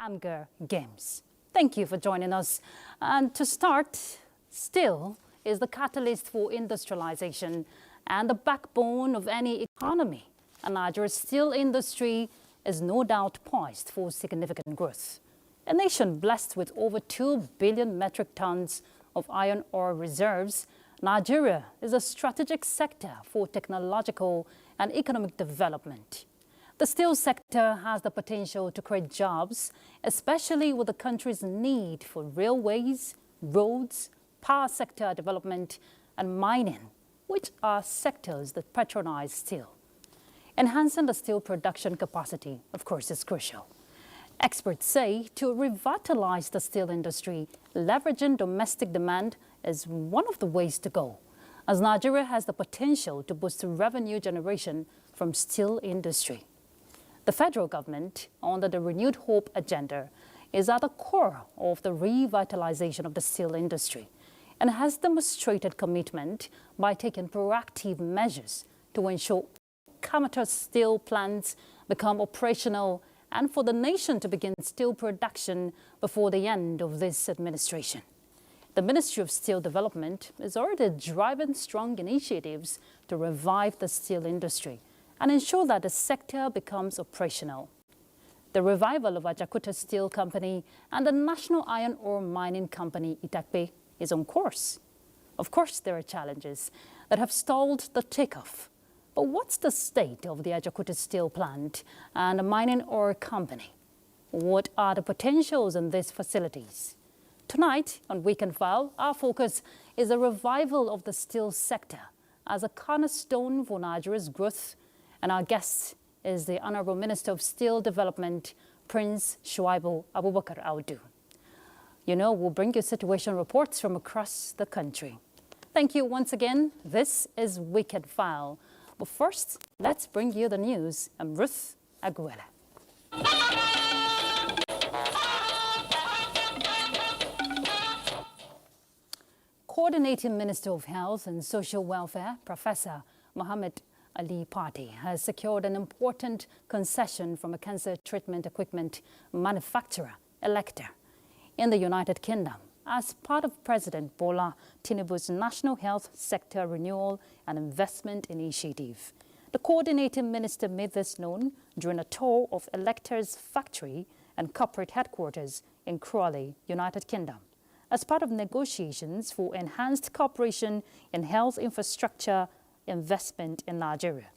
Hunger Games. Thank you for joining us. And to start, steel is the catalyst for industrialization and the backbone of any economy. And Nigeria's steel industry is no doubt poised for significant growth. A nation blessed with over 2 billion metric tons of iron ore reserves, Nigeria is a strategic sector for technological and economic development. The steel sector has the potential to create jobs, especially with the country's need for railways, roads, power sector development, and mining, which are sectors that patronize steel. Enhancing the steel production capacity, of course, is crucial. Experts say to revitalize the steel industry, leveraging domestic demand is one of the ways to go, as Nigeria has the potential to boost revenue generation from steel industry. The federal government, under the Renewed Hope agenda, is at the core of the revitalization of the steel industry and has demonstrated commitment by taking proactive measures to ensure Kamata steel plants become operational and for the nation to begin steel production before the end of this administration. The Ministry of Steel Development is already driving strong initiatives to revive the steel industry and ensure that the sector becomes operational. The revival of Ajakuta Steel Company and the National Iron Ore Mining Company, Itakpe, is on course. Of course, there are challenges that have stalled the takeoff. But what's the state of the Ajakuta Steel Plant and the Mining Ore Company? What are the potentials in these facilities? Tonight on Weekend File, our focus is the revival of the steel sector as a cornerstone for Nigeria's growth. And our guest is the Honorable Minister of Steel Development, Prince Shuaibu Abubakar Audu. You know, we'll bring you situation reports from across the country. Thank you once again. This is Weekend File. But first, let's bring you the news. I'm Ruth Aguela. Coordinating Minister of Health and Social Welfare, Professor Mohammed Ali Party, has secured an important concession from a cancer treatment equipment manufacturer, Elector, in the United Kingdom as part of President Bola Tinubu's National Health Sector Renewal and Investment Initiative. The coordinating minister made this known during a tour of Elector's factory and corporate headquarters in Crawley, United Kingdom, as part of negotiations for enhanced cooperation in health infrastructure investment in Nigeria.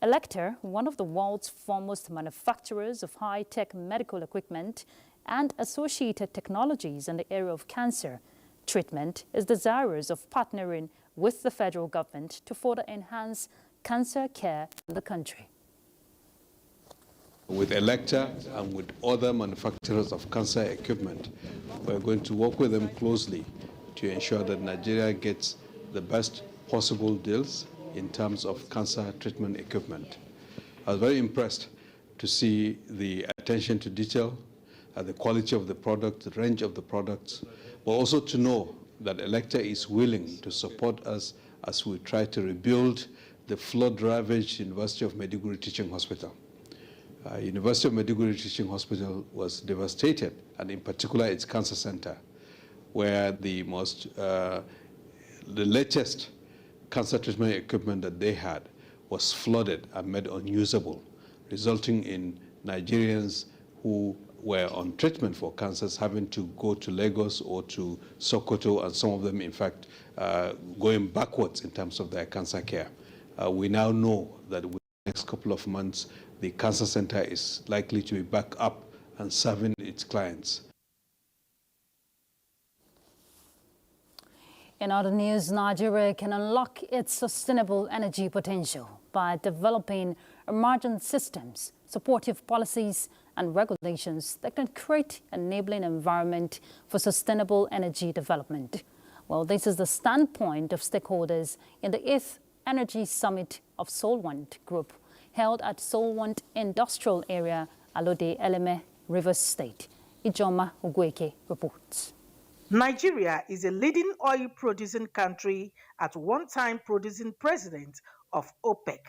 Elector, one of the world's foremost manufacturers of high-tech medical equipment and associated technologies in the area of cancer treatment, is desirous of partnering with the federal government to further enhance cancer care in the country. With Elector and with other manufacturers of cancer equipment, we're going to work with them closely to ensure that Nigeria gets the best possible deals in terms of cancer treatment equipment. I was very impressed to see the attention to detail, the quality of the product, the range of the products, but also to know that Elector is willing to support us as we try to rebuild the flood-ravaged University of Maiduguri Teaching Hospital. University of Maiduguri Teaching Hospital was devastated, and in particular its cancer center, where the latest cancer treatment equipment that they had was flooded and made unusable, resulting in Nigerians who were on treatment for cancers having to go to Lagos or to Sokoto, and some of them, in fact, going backwards in terms of their cancer care. We now know that within the next couple of months, the cancer center is likely to be back up and serving its clients. In other news, Nigeria can unlock its sustainable energy potential by developing emergent systems, supportive policies, and regulations that can create an enabling environment for sustainable energy development. Well, this is the standpoint of stakeholders in the 8th Energy Summit of Solwant Group, held at Solwant Industrial Area, Alode Eleme, Rivers State. Ijoma Ugweke reports. Nigeria is a leading oil-producing country, at one time producing president of OPEC.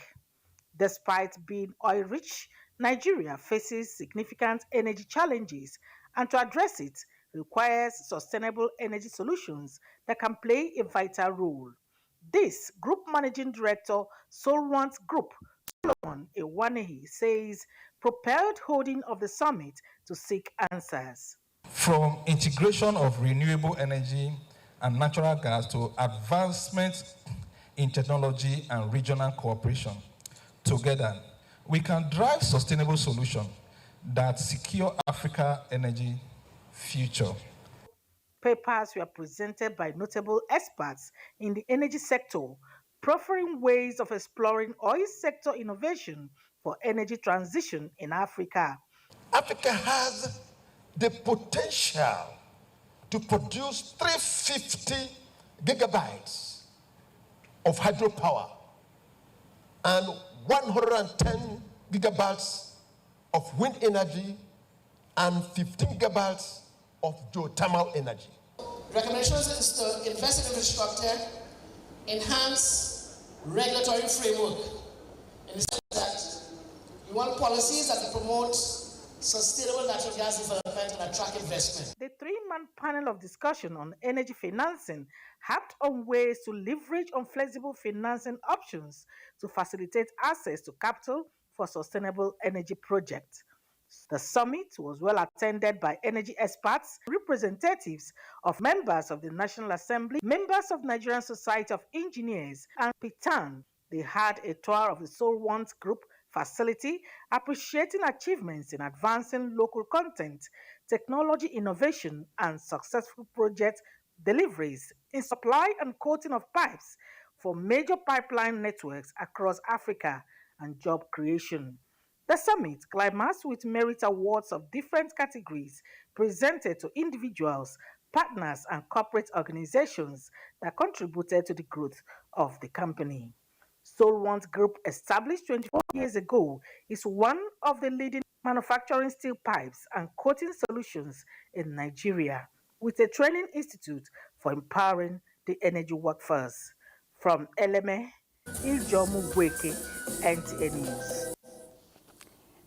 Despite being oil-rich, Nigeria faces significant energy challenges and to address it requires sustainable energy solutions that can play a vital role. This Group Managing Director, Solwant Group, Solomon Ewanehi, says propelled holding of the summit to seek answers. From integration of renewable energy and natural gas to advancement in technology and regional cooperation, together, we can drive sustainable solutions that secure Africa's energy future. Papers were presented by notable experts in the energy sector, proffering ways of exploring oil sector innovation for energy transition in Africa. Africa has the potential to produce 350 gigabytes of hydropower and 110 gigabytes of wind energy and 15 gigabytes of geothermal energy. Recommendations is to invest in infrastructure, enhance regulatory framework, in the sense that you want policies that promote sustainable natural gas development and attract investment. The three-man panel of discussion on energy financing harped on ways to leverage on flexible financing options to facilitate access to capital for sustainable energy projects. The summit was well attended by energy experts, representatives of members of the National Assembly, members of Nigerian Society of Engineers, and PITAN. They had a tour of the Solwant Group facility, appreciating achievements in advancing local content, technology innovation, and successful project deliveries in supply and coating of pipes for major pipeline networks across Africa and job creation. The summit climaxed with merit awards of different categories presented to individuals, partners, and corporate organizations that contributed to the growth of the company. Solwant Group, established 24 years ago, is one of the leading manufacturing steel pipes and coating solutions in Nigeria, with a training institute for empowering the energy workforce. From Eleme, Iljomu Weke, NTA News.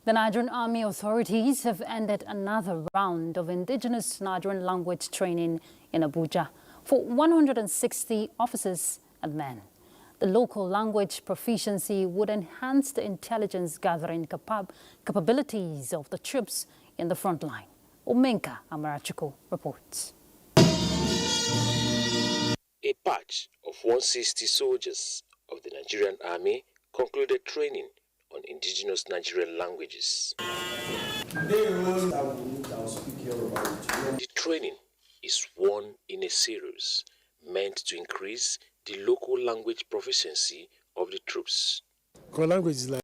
The Nigerian Army authorities have ended another round of indigenous Nigerian language training in Abuja for 160 officers and men. The local language proficiency would enhance the intelligence gathering capabilities of the troops in the front line. Omenka Amarachuku reports. A batch of 160 soldiers of the Nigerian Army concluded training on indigenous Nigerian languages. The training is one in a series meant to increase the local language proficiency of the troops. Because language is like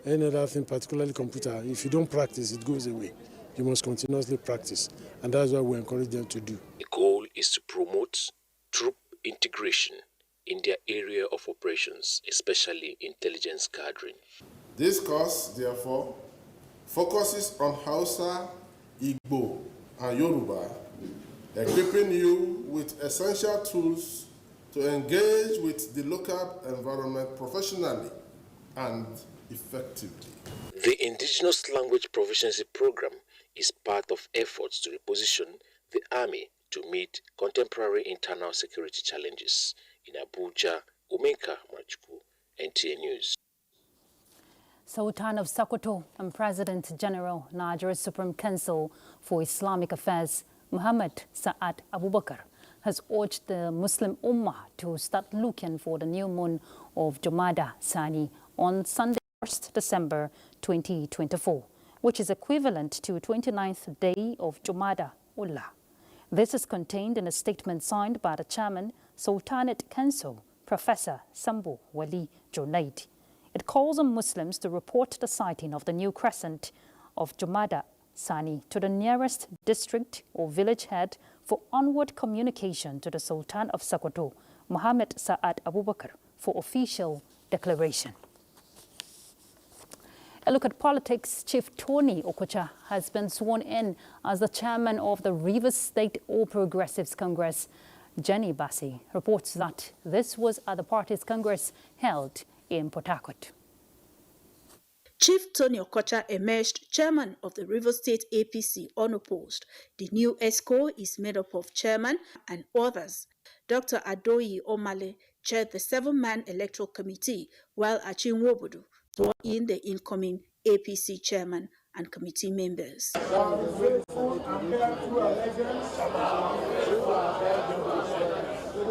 any other thing, particularly computer. If you don't practice, it goes away. You must continuously practice, and that's what we encourage them to do. The goal is to promote troop integration in their area of operations, especially intelligence gathering. This course, therefore, focuses on Hausa, Igbo, and Yoruba, equipping you with essential tools to engage with the local environment professionally and effectively. The Indigenous Language Proficiency Program is part of efforts to reposition the Army to meet contemporary internal security challenges. In Abuja, Omenka Amarachuku, NTA News. Sultan of Sokoto and President General, Nigeria's Supreme Council for Islamic Affairs, Muhammad Sa'ad Abubakar, has urged the Muslim Ummah to start looking for the new moon of Jumada Sani on Sunday, 1st December 2024, which is equivalent to 29th day of Jumada Ula. This is contained in a statement signed by the chairman, Sultanate Council, Professor Sambo Wali Junaid. It calls on Muslims to report the sighting of the new crescent of Jumada Sani to the nearest district or village head for onward communication to the Sultan of Sokoto, Muhammad Sa'ad Abubakar, for official declaration. A look at politics. Chief Tony Okocha has been sworn in as the chairman of the Rivers State All Progressives Congress. Jenny Bassi reports that this was at the party's congress held in Port Harcourt. Chief Tony Okocha emerged chairman of the Rivers State APC unopposed. The new ESCO is made up of chairman and others. Dr. Adoyi Omale chaired the 7-man electoral committee, while Achin Wobodu swore in the incoming APC chairman and committee members.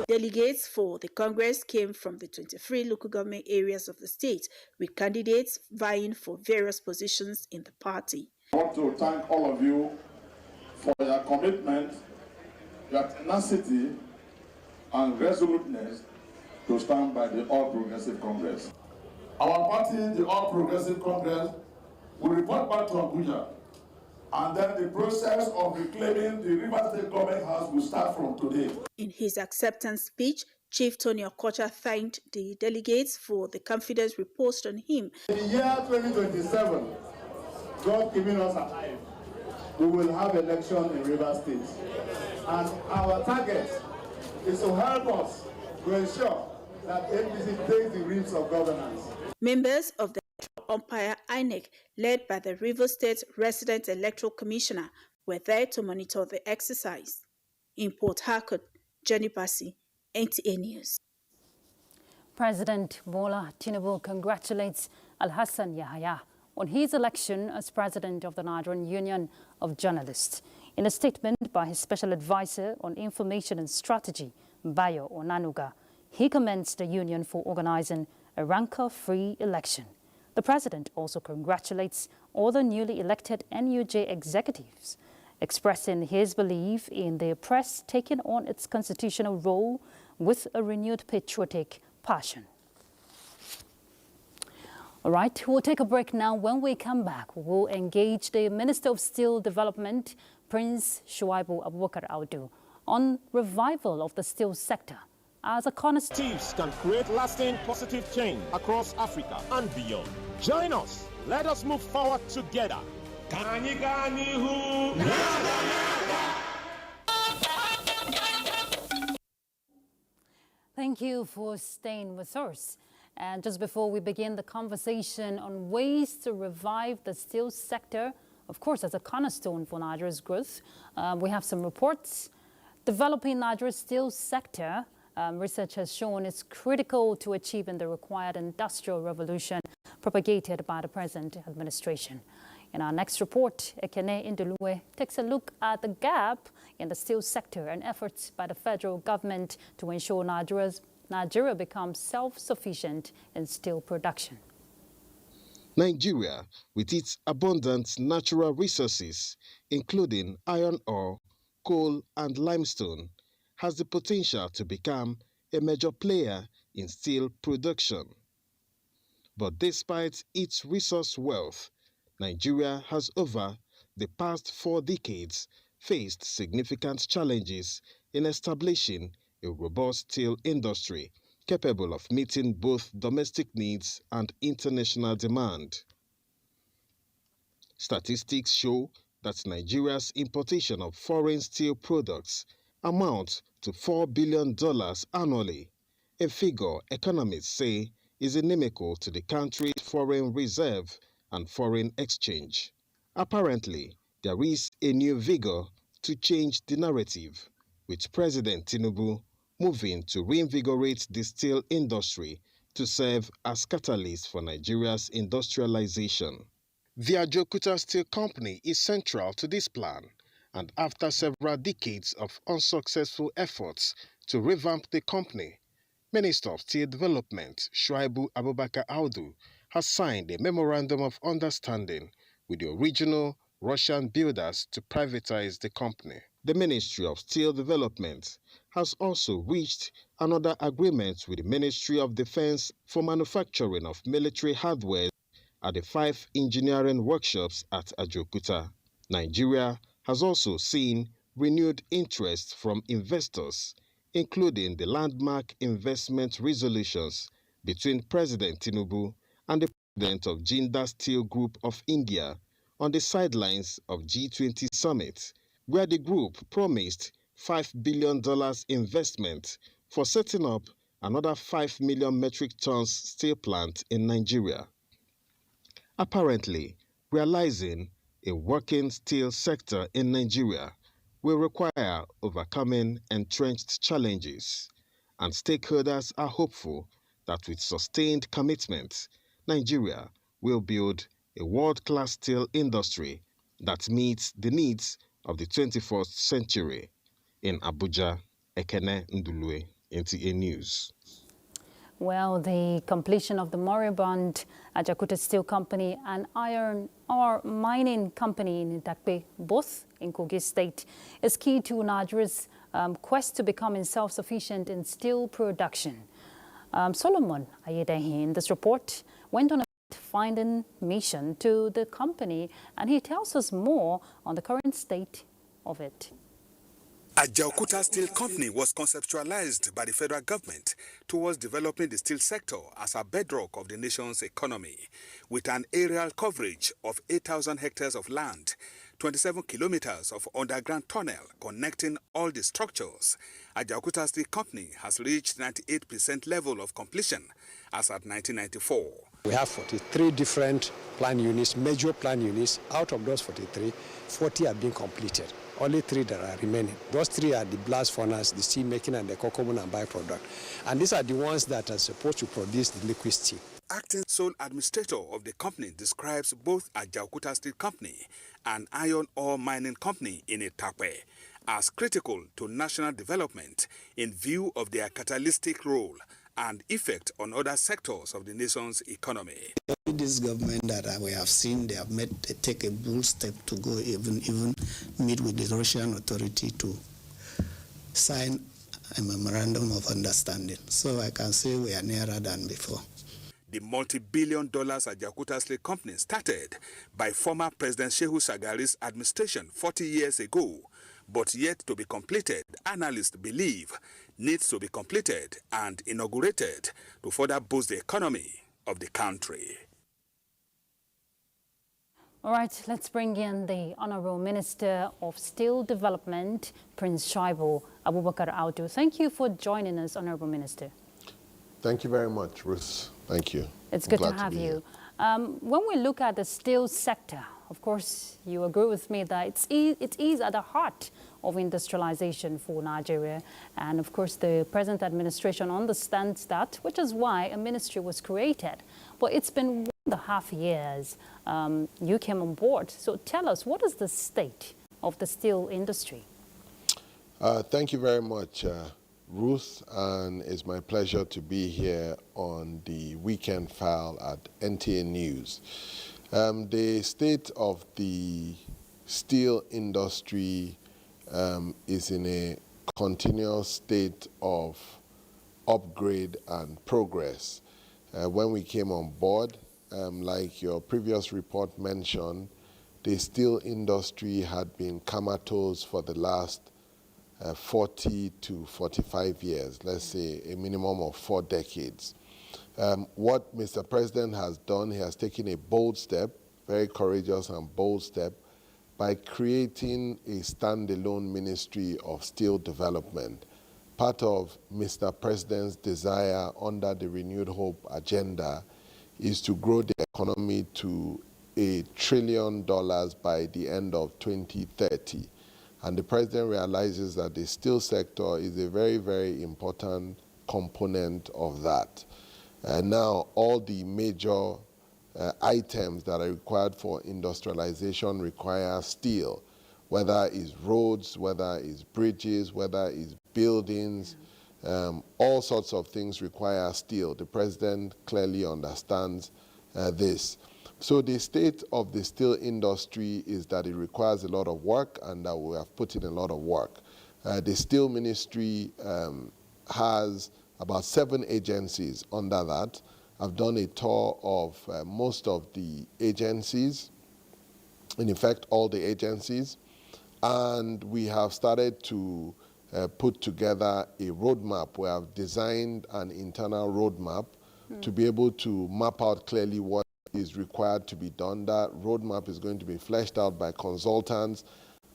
Delegates for the Congress came from the 23 local government areas of the state, with candidates vying for various positions in the party. I want to thank all of you for your commitment, your tenacity, and resoluteness to stand by the All Progressive Congress. Our party, the All Progressive Congress, will report back to Abuja, and then the process of reclaiming the Rivers State Government House will start from today. In his acceptance speech, Chief Tony Okocha thanked the delegates for the confidence reposed on him. In the year 2027, God giving us alive, we will have election in Rivers State. And our target is to help us to ensure that APC takes the reins of governance. Members of the umpire INEC, led by the Rivers State Resident Electoral Commissioner, were there to monitor the exercise. In Port Harcourt, Jenny Bassi, NTA News. President Bola Tinubu congratulates Alhassan Yahaya on his election as president of the Nigerian Union of Journalists. In a statement by his special advisor on information and strategy, Bayo Onanuga, he commends the union for organizing a rancor-free election. The president also congratulates all the newly elected NUJ executives, expressing his belief in the press taking on its constitutional role with a renewed patriotic passion. All right, we'll take a break now. When we come back, we'll engage the Minister of Steel Development, Prince Shuaibu Abubakar Audu, on revival of the steel sector as a cornerstone. Initiatives can create lasting positive change across Africa and beyond. Join us. Let us move forward together. Thank you for staying with us. And just before we begin the conversation on ways to revive the steel sector, of course, as a cornerstone for Nigeria's growth, we have some reports. Developing Nigeria's steel sector, research has shown is critical to achieving the required industrial revolution propagated by the present administration. In our next report, Ekene Indulue takes a look at the gap in the steel sector and efforts by the federal government to ensure Nigeria becomes self-sufficient in steel production. Nigeria, with its abundant natural resources, including iron ore, coal and limestone, has the potential to become a major player in steel production. But despite its resource wealth, Nigeria has over the past 4 decades faced significant challenges in establishing a robust steel industry capable of meeting both domestic needs and international demand. Statistics show that Nigeria's importation of foreign steel products amounts to $4 billion annually, a figure economists say is inimical to the country's foreign reserve and foreign exchange. Apparently, there is a new vigor to change the narrative, with President Tinubu moving to reinvigorate the steel industry to serve as catalyst for Nigeria's industrialization. The Ajokuta Steel Company is central to this plan, and after several decades of unsuccessful efforts to revamp the company, Minister of Steel Development Shuaibu Abubakar Audu has signed a memorandum of understanding with the original Russian builders to privatize the company. The Ministry of Steel Development has also reached another agreement with the Ministry of Defense for manufacturing of military hardware at the 5 engineering workshops at Ajokuta. Nigeria has also seen renewed interest from investors, including the landmark investment resolutions between President Tinubu and the president of Jindal Steel Group of India on the sidelines of G20 summit, where the group promised $5 billion investment for setting up another 5 million metric tons steel plant in Nigeria. Apparently, realizing a working steel sector in Nigeria will require overcoming entrenched challenges, and stakeholders are hopeful that with sustained commitment, Nigeria will build a world-class steel industry that meets the needs of the 21st century. In Abuja, Ekene Ndulue, NTA News. Well, the completion of the moribund Ajaokuta Steel Company and iron ore mining company in Itakpe, both in Kogi State, is key to Nigeria's quest to becoming self-sufficient in steel production. Solomon Ayedehi in this report went on a finding mission to the company, and he tells us more on the current state of it. Ajaokuta Steel Company was conceptualized by the federal government towards developing the steel sector as a bedrock of the nation's economy. With an aerial coverage of 8,000 hectares of land, 27 kilometers of underground tunnel connecting all the structures, Ajaokuta Steel Company has reached 98% level of completion as at 1994. We have 43 different plant units, major plant units. Out of those 43, 40 have been completed. Only 3 that are remaining. Those 3 are the blast furnace, the steel making, and the cocoa and byproduct. And these are the ones that are supposed to produce the liquid steel. Acting sole administrator of the company describes both Ajaokuta Steel Company and iron ore mining company in Itakpe as critical to national development in view of their catalytic role and effect on other sectors of the nation's economy. This government that we have seen, they have take a bold step to go even meet with the Russian authority to sign a memorandum of understanding. So I can say we are nearer than before. The multi-billion-dollar Ajaokuta Steel Company started by former President Shehu Shagari's administration 40 years ago, but yet to be completed, analysts believe, needs to be completed and inaugurated to further boost the economy of the country. All right, let's bring in the Honorable Minister of Steel Development, Prince Shaibu Abubakar Audu. Thank you for joining us, Honorable Minister. Thank you very much, Ruth. Thank you. It's good to have you. When we look at the steel sector, of course, you agree with me that it is at the heart of industrialization for Nigeria. And of course, the present administration understands that, which is why a ministry was created. But it's been 1.5 years you came on board. So tell us, what is the state of the steel industry? Thank you very much, Ruth, and it's my pleasure to be here on the weekend file at NTA News. The state of the steel industry is in a continuous state of upgrade and progress. When we came on board, like your previous report mentioned, the steel industry had been comatose for the last 40 to 45 years, let's say a minimum of 4 decades. What Mr. President has done, he has taken a bold step, very courageous and bold step, by creating a standalone Ministry of Steel Development. Part of Mr. President's desire under the Renewed Hope agenda is to grow the economy to $1 trillion by the end of 2030. And the President realizes that the steel sector is a very, very important component of that. Now, all the major items that are required for industrialization require steel, whether it's roads, whether it's bridges, whether it's buildings, all sorts of things require steel. The President clearly understands this. So the state of the steel industry is that it requires a lot of work, and that we have put in a lot of work. The Steel Ministry has about 7 agencies under that. I've done a tour of most of the agencies, in fact, all the agencies, and we have started to put together a roadmap. We have designed an internal roadmap to be able to map out clearly what is required to be done. That roadmap is going to be fleshed out by consultants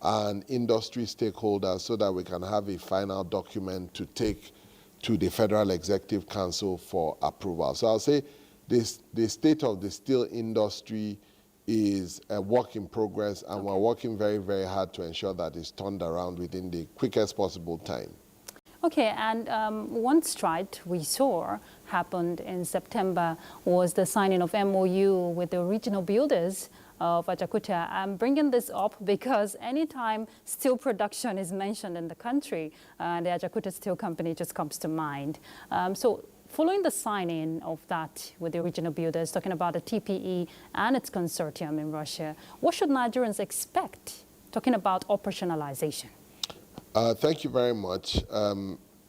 and industry stakeholders so that we can have a final document to take to the Federal Executive Council for approval. So I'll say the state of the steel industry is a work in progress, and we're working very, very hard to ensure that it's turned around within the quickest possible time. Okay, and one strike we saw happened in September was the signing of MOU with the regional builders of Ajaokuta. I'm bringing this up because anytime steel production is mentioned in the country, the Ajaokuta Steel Company just comes to mind. So following the signing of that with the regional builders, talking about the TPE and its consortium in Russia, what should Nigerians expect, talking about operationalization? Thank you very much.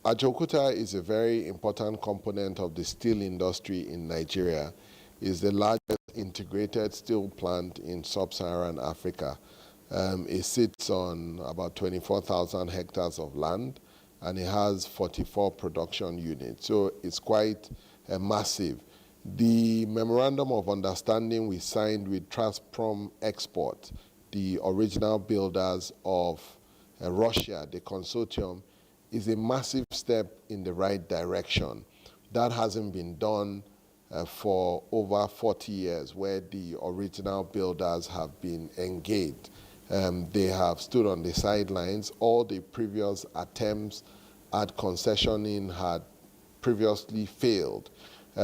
Ajaokuta is a very important component of the steel industry in Nigeria. It's the largest integrated steel plant in sub-Saharan Africa. It sits on about 24,000 hectares of land, and it has 44 production units. So it's quite massive. The memorandum of understanding we signed with Transprom Export, the original builders of Russia, the consortium, is a massive step in the right direction. That hasn't been done for over 40 years, where the original builders have been engaged. They have stood on the sidelines. All the previous attempts at concessioning had previously failed.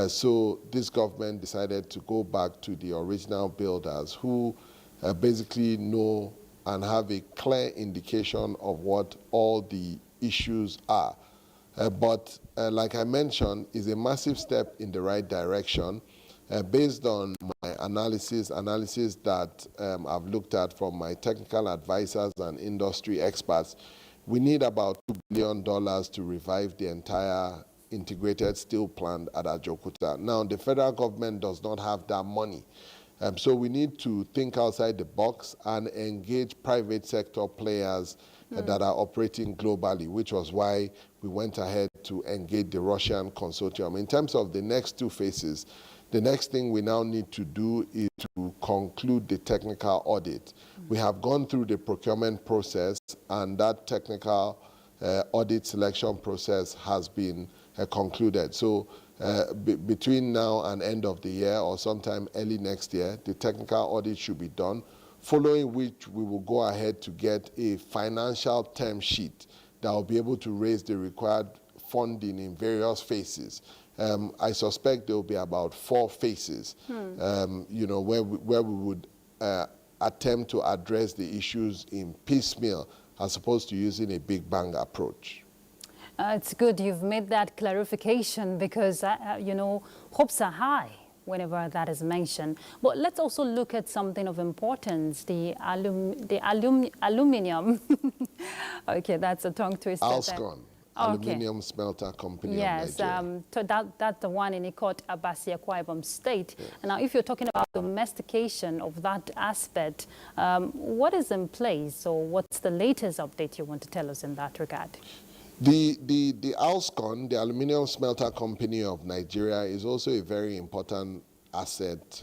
So this government decided to go back to the original builders who basically know and have a clear indication of what all the issues are. But like I mentioned, is a massive step in the right direction. Based on my analysis that I've looked at from my technical advisors and industry experts, we need about $2 billion to revive the entire integrated steel plant at Ajaokuta. Now, the federal government does not have that money. So we need to think outside the box and engage private sector players that are operating globally, which was why we went ahead to engage the Russian consortium. In terms of the next two phases, the next thing we now need to do is to conclude the technical audit. We have gone through the procurement process, and that technical audit selection process has been concluded. So between now and end of the year or sometime early next year, the technical audit should be done, following which we will go ahead to get a financial term sheet that will be able to raise the required funding in various phases. I suspect there will be about 4 phases, you know, where we would attempt to address the issues in piecemeal as opposed to using a big bang approach. It's good you've made that clarification because, you know, hopes are high whenever that is mentioned. But let's also look at something of importance, the aluminium. Okay, that's a tongue twister. Alscon, Aluminium Smelter Company of Nigeria. So that's the one in Ikot, Abasi, Akwa Ibom State. Yes. And now, if you're talking about domestication of that aspect, what is in place, or what's the latest update you want to tell us in that regard? The Alscon, the Aluminium Smelter Company of Nigeria, is also a very important asset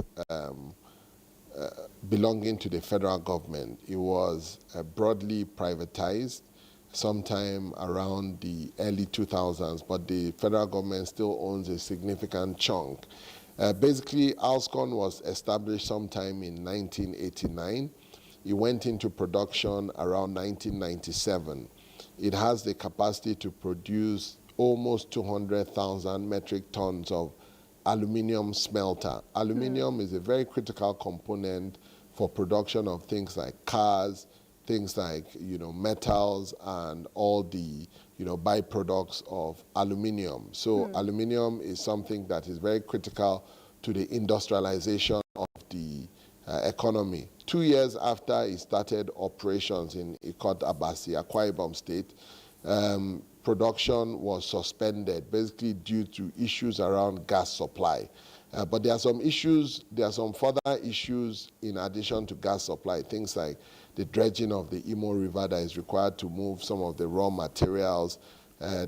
belonging to the federal government. It was broadly privatized sometime around the early 2000s, but the federal government still owns a significant chunk. Basically, Alscon was established sometime in 1989. It went into production around 1997. It has the capacity to produce almost 200,000 metric tons of aluminium smelter. Aluminium is a very critical component for production of things like cars, things like, you know, metals and all the, you know, byproducts of aluminium. So aluminium is something that is very critical to the industrialization of the economy. 2 years after it started operations in Ikot, Abasi, Akwa Ibom State, production was suspended, basically due to issues around gas supply. But there are some issues, there are some further issues in addition to gas supply, things like the dredging of the Imo River that is required to move some of the raw materials,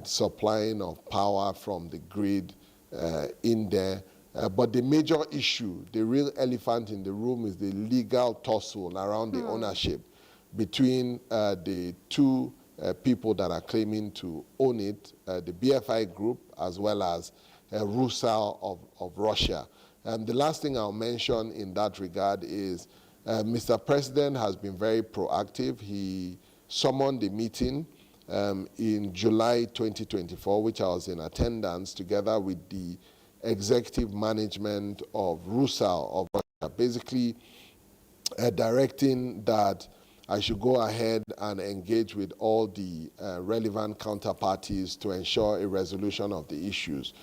supplying of power from the grid in there. But the major issue, the real elephant in the room, is the legal tussle around the ownership between the two people that are claiming to own it, the BFI group as well as Rusal of Russia. The last thing I'll mention in that regard is Mr. President has been very proactive. He summoned a meeting in July 2024, which I was in attendance, together with the executive management of Rusal of Russia, basically directing that I should go ahead and engage with all the relevant counterparties to ensure a resolution of the issues,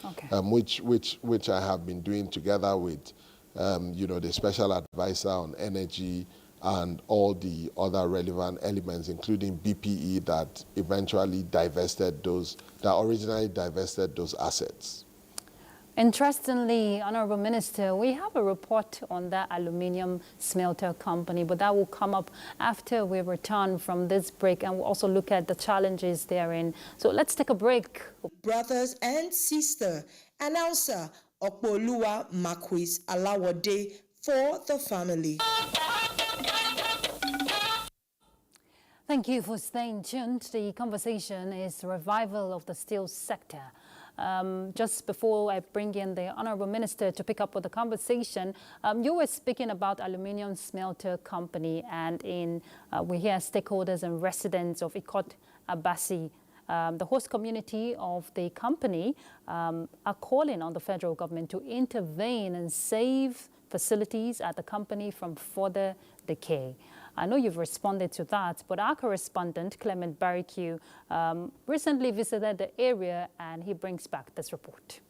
which I have been doing together with the special advisor on energy and all the other relevant elements, including BPE that eventually originally divested those assets. Interestingly, Honorable Minister, we have a report on that aluminium smelter company, but that will come up after we return from this break, and we'll also look at the challenges therein. So let's take a break. Brothers and sister, announcer Opoluwa Marquis Alawode for the family. Thank you for staying tuned. The conversation is revival of the steel sector. Just before I bring in the Honorable Minister to pick up with the conversation, you were speaking about aluminium smelter company, and we hear stakeholders and residents of Ikot Abasi, the host community of the company, are calling on the federal government to intervene and save facilities at the company from further decay. I know you've responded to that, but our correspondent, Clement Barrique, recently visited the area, and he brings back this report.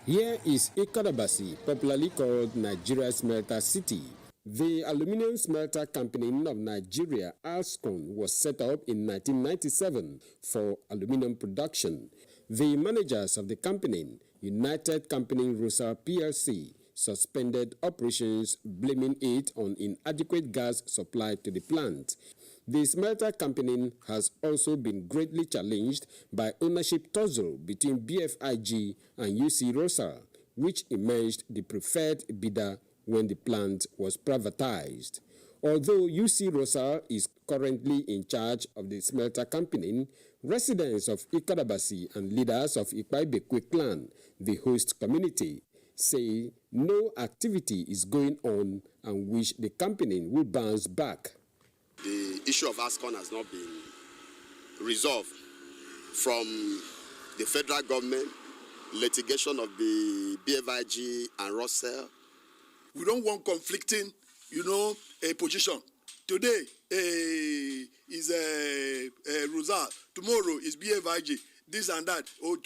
Here is Ikot Abasi, popularly called Nigeria's Smelter City. The Aluminium Smelter Company of Nigeria, ALSCON, was set up in 1997 for aluminium production. The managers of the company, United Company Rusal PLC, suspended operations, blaming it on inadequate gas supply to the plant. The smelter company has also been greatly challenged by ownership tussle between BFIG and UC Rusal, which emerged the preferred bidder when the plant was privatized. Although UC Rusal is currently in charge of the smelter company, residents of Ikot Abasi and leaders of Ikpaibekwe clan, the host community, say no activity is going on and wish the company will bounce back. The issue of ASCON has not been resolved from the federal government, litigation of the BFIG and Russell. We don't want conflicting, a position. Today is Rusal, tomorrow is BFIG. This and that. Or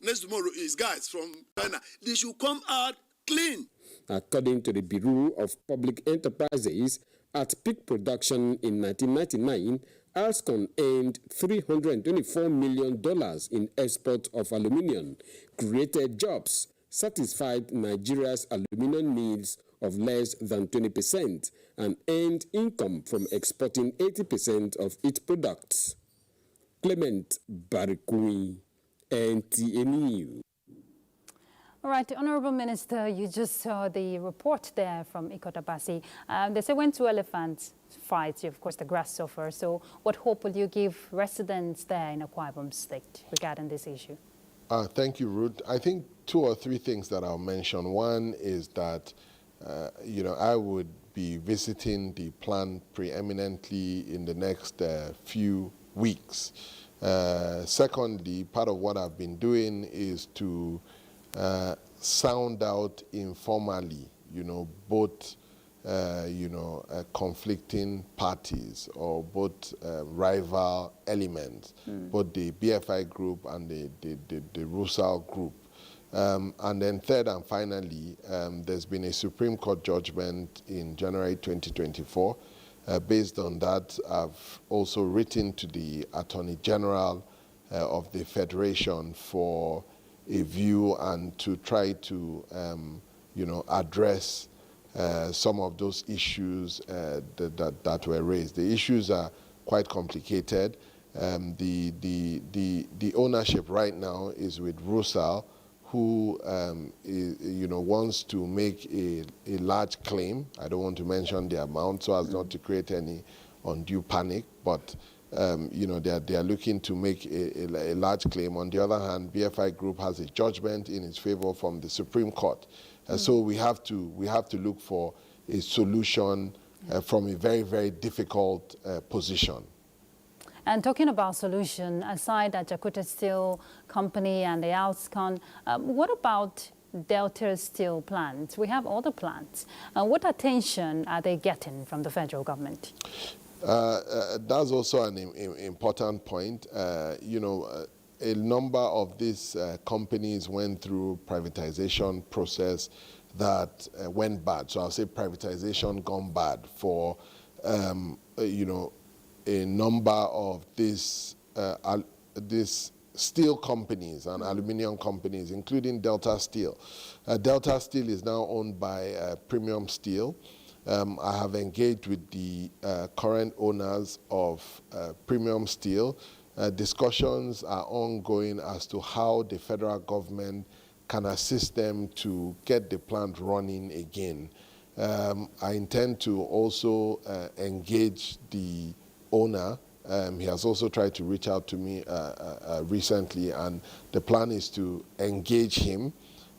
next tomorrow is guys from China. They should come out clean. According to the Bureau of Public Enterprises, at peak production in 1999, ALSCON earned $324 million in export of aluminium, created jobs, satisfied Nigeria's aluminium needs of less than 20%, and earned income from exporting 80% of its products. Clement Barikui, NTA News. All right, Honorable Minister, you just saw the report there from Ikot Abasi. They say when two elephants fight, of course, the grass suffers. So what hope will you give residents there in Akwa Ibom State regarding this issue? Thank you, Ruth. I think 2 or 3 things that I'll mention. One is that, I would be visiting the plant preeminently in the next few weeks. Secondly, part of what I've been doing is to sound out informally, both, conflicting parties or both rival elements, both the BFI group and the Rusal group. And then third and finally, there's been a Supreme Court judgment in January 2024. Based on that, I've also written to the Attorney General of the Federation for a view and to try to, address some of those issues that were raised. The issues are quite complicated. The ownership right now is with Rusal, who wants to make a large claim. I don't want to mention the amount so as not to create any undue panic, but they are looking to make a large claim. On the other hand, BFI Group has a judgment in its favor from the Supreme Court. So we have to look for a solution from a very, very difficult position. And talking about solution, aside Ajaokuta Steel Company and the Alscon, what about Delta Steel plants? We have other plants. What attention are they getting from the federal government? That's also an important point. A number of these companies went through privatization process that went bad. So I'll say privatization gone bad for, a number of these steel companies and aluminum companies, including Delta Steel. Delta Steel is now owned by Premium Steel. I have engaged with the current owners of Premium Steel. Discussions are ongoing as to how the federal government can assist them to get the plant running again. I intend to also engage the owner. He has also tried to reach out to me recently, and the plan is to engage him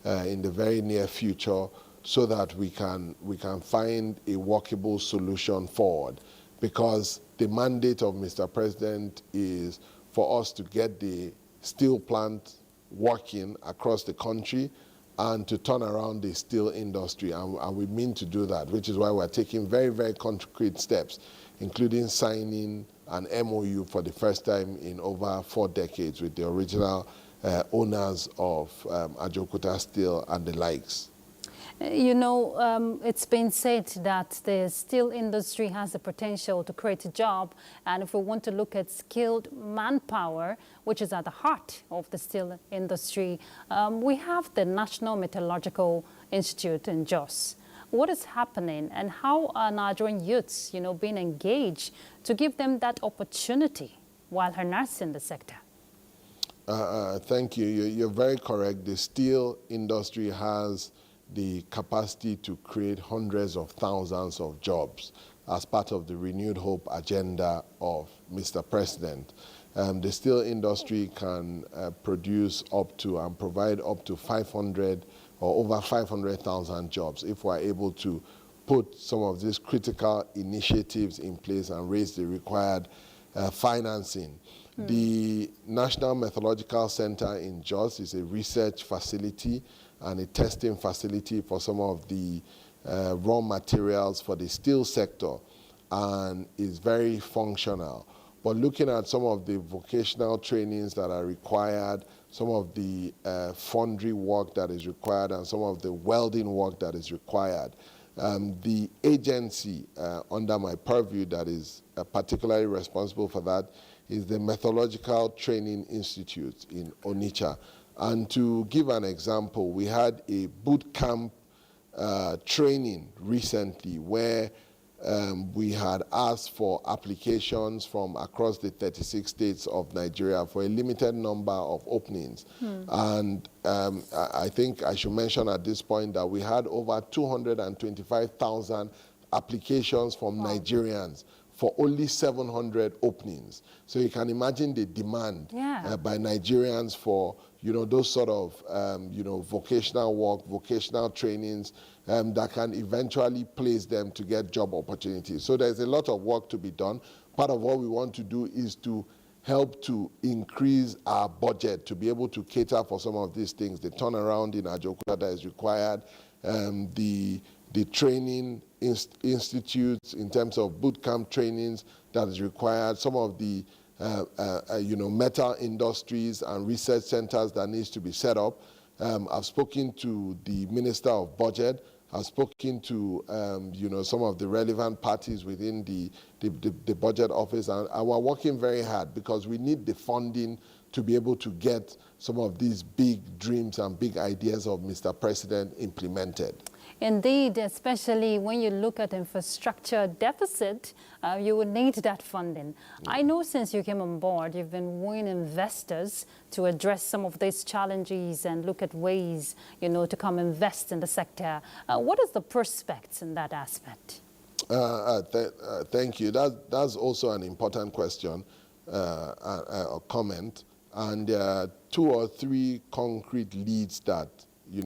in the very near future so that we can find a workable solution forward. Because the mandate of Mr. President is for us to get the steel plant working across the country and to turn around the steel industry, and we mean to do that, which is why we're taking very, very concrete steps, including signing an MOU for the first time in over 4 decades with the original owners of Ajaokuta Steel and the likes. It's been said that the steel industry has the potential to create a job, and if we want to look at skilled manpower, which is at the heart of the steel industry, we have the National Metallurgical Institute in Jos. What is happening, and how are Nigerian youths, being engaged to give them that opportunity while harnessing the sector? Thank you. You're very correct. The steel industry has the capacity to create hundreds of thousands of jobs as part of the renewed hope agenda of Mr. President. The steel industry can produce up to and provide up to 500 or over 500,000 jobs if we're able to put some of these critical initiatives in place and raise the required financing. The National Metallurgical Center in Jos is a research facility and a testing facility for some of the raw materials for the steel sector, and is very functional. But looking at some of the vocational trainings that are required, some of the foundry work that is required, and some of the welding work that is required, the agency under my purview that is particularly responsible for that is the Metallurgical Training Institute in Onitsha. And to give an example, we had a boot camp training recently where we had asked for applications from across the 36 states of Nigeria for a limited number of openings. And I think I should mention at this point that we had over 225,000 applications from Nigerians for only 700 openings. So you can imagine the demand by Nigerians for those sort of vocational work, vocational trainings that can eventually place them to get job opportunities. So there's a lot of work to be done. Part of what we want to do is to help to increase our budget to be able to cater for some of these things. The turnaround in Ajaokuta that is required, the training institutes in terms of boot camp trainings that is required, some of the metal industries and research centers that needs to be set up. I've spoken to the Minister of Budget. I've spoken to some of the relevant parties within the budget office, and we're working very hard because we need the funding to be able to get some of these big dreams and big ideas of Mr. President implemented. Indeed, especially when you look at infrastructure deficit, you would need that funding. I know since you came on board, you've been wooing investors to address some of these challenges and look at ways, to come invest in the sector. What is the prospects in that aspect? Thank you. That's also an important question. comment, and there are 2 or 3 concrete leads that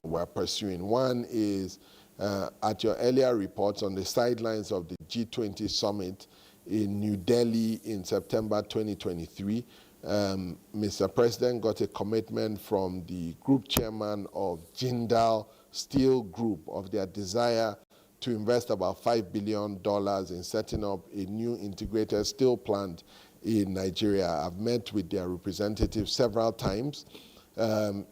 we're pursuing. One is at your earlier reports on the sidelines of the G20 summit in New Delhi in September 2023. Mr. President got a commitment from the group chairman of Jindal Steel Group of their desire to invest about $5 billion in setting up a new integrated steel plant in Nigeria. I've met with their representatives several times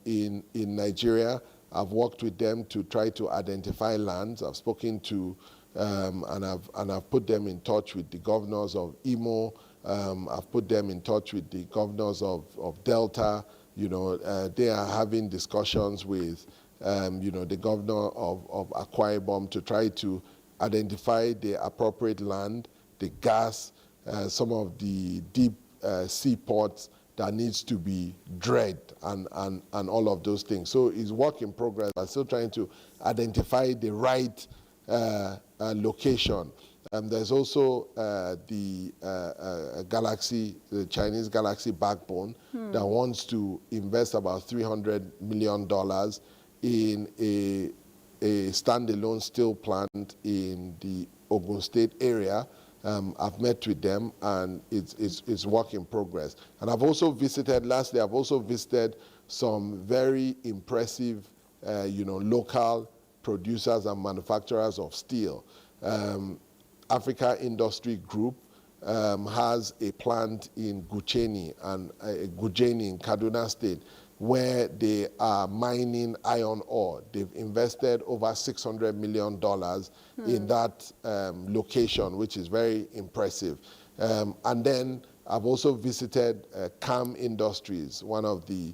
in Nigeria. I've worked with them to try to identify lands. I've spoken to and I've put them in touch with the governors of Imo. I've put them in touch with the governors of Delta. They are having discussions with the governor of Akwa Ibom to try to identify the appropriate land, the gas, some of the deep seaports that needs to be dredged and all of those things. So it's work in progress. I'm still trying to identify the right location. There's also the Chinese Galaxy backbone that wants to invest about $300 million in a standalone steel plant in the Ogun State area. I've met with them, and it's work in progress. And I've also visited, lastly, I've also visited some very impressive, local producers and manufacturers of steel. Africa Industry Group has a plant in Gujeni in Kaduna State, where they are mining iron ore. They've invested over $600 million in that location, which is very impressive. And then I've also visited CAM Industries, one of the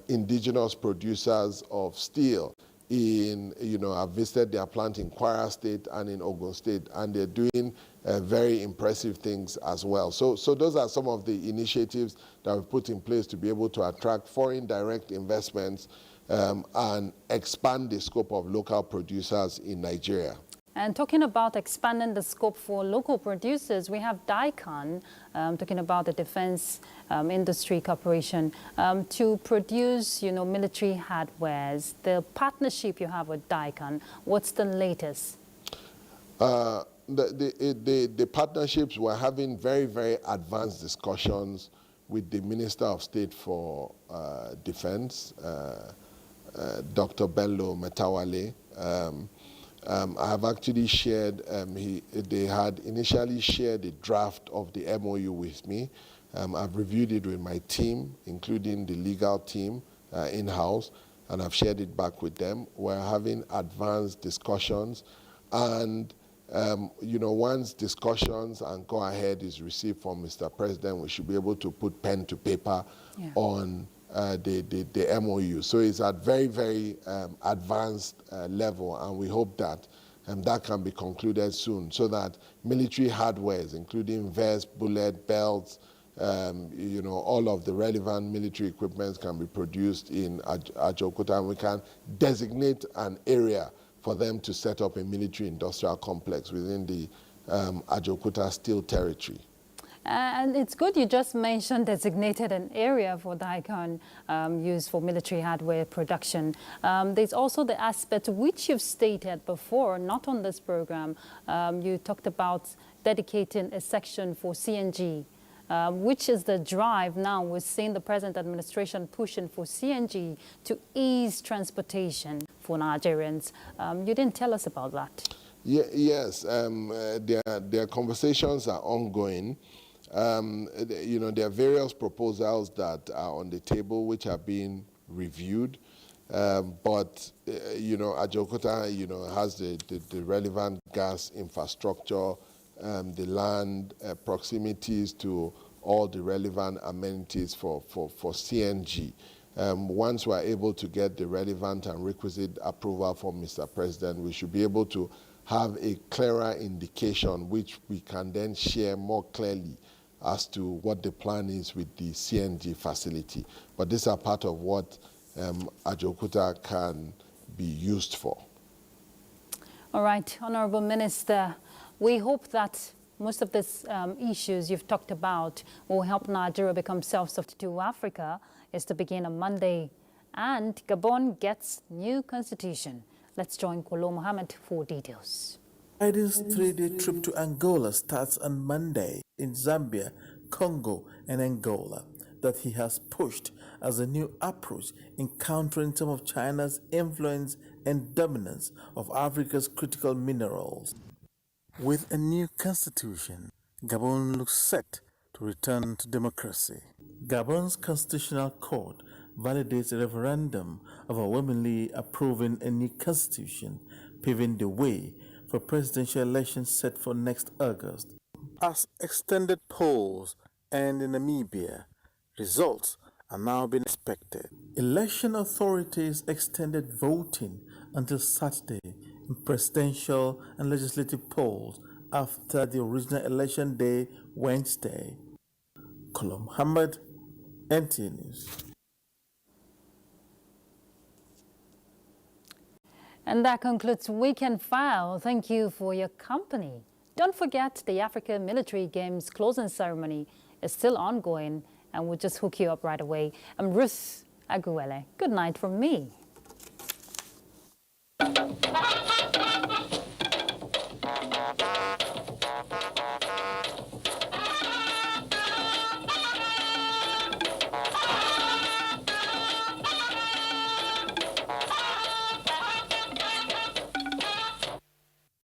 indigenous producers of steel. I've visited their plant in Kwara State and in Ogun State, and they're doing very impressive things as well. So those are some of the initiatives that we've put in place to be able to attract foreign direct investments and expand the scope of local producers in Nigeria. And talking about expanding the scope for local producers, we have DICON, talking about the Defense Industry Corporation, to produce, military hardwares. The partnership you have with DICON, what's the latest? The partnerships, we're having very, very advanced discussions with the Minister of State for Defense, Dr. Bello Metawale. I have actually shared, they had initially shared a draft of the MOU with me. I've reviewed it with my team, including the legal team in-house, and I've shared it back with them. We're having advanced discussions, and once discussions and go-ahead is received from Mr. President, we should be able to put pen to paper on the MOU. So it's at very, very advanced level, and we hope that that can be concluded soon, so that military hardwares, including vests, bullet, belts, all of the relevant military equipment can be produced in Ajaokuta, and we can designate an area for them to set up a military industrial complex within the Ajaokuta Steel Territory. And it's good you just mentioned designated an area for DICON used for military hardware production. There's also the aspect which you've stated before, not on this program. You talked about dedicating a section for CNG, which is the drive now. We're seeing the present administration pushing for CNG to ease transportation for Nigerians. You didn't tell us about that. Yes, their conversations are ongoing. There are various proposals that are on the table which are being reviewed, but Ajaokuta, has the relevant gas infrastructure, the land, proximities to all the relevant amenities for CNG. Once we're able to get the relevant and requisite approval from Mr. President, we should be able to have a clearer indication which we can then share more clearly as to what the plan is with the CNG facility. But these are part of what Ajaokuta can be used for. All right, Honorable Minister, we hope that most of these issues you've talked about will help Nigeria become self-sufficient to Africa is to begin on Monday. And Gabon gets new constitution. Let's join Kolo Mohammed for details. Biden's three-day trip to Angola starts on Monday in Zambia, Congo, and Angola that he has pushed as a new approach in countering some of China's influence and dominance of Africa's critical minerals. With a new constitution, Gabon looks set to return to democracy. Gabon's constitutional court validates a referendum overwhelmingly approving a new constitution, paving the way for presidential elections set for next August. As extended polls end in Namibia, results are now being expected. Election authorities extended voting until Saturday in presidential and legislative polls after the original election day Wednesday. Kolo Muhammad, NTA News. And that concludes Weekend File. Thank you for your company. Don't forget the Africa Military Games closing ceremony is still ongoing, and we'll just hook you up right away. I'm Ruth Aguele. Good night from me.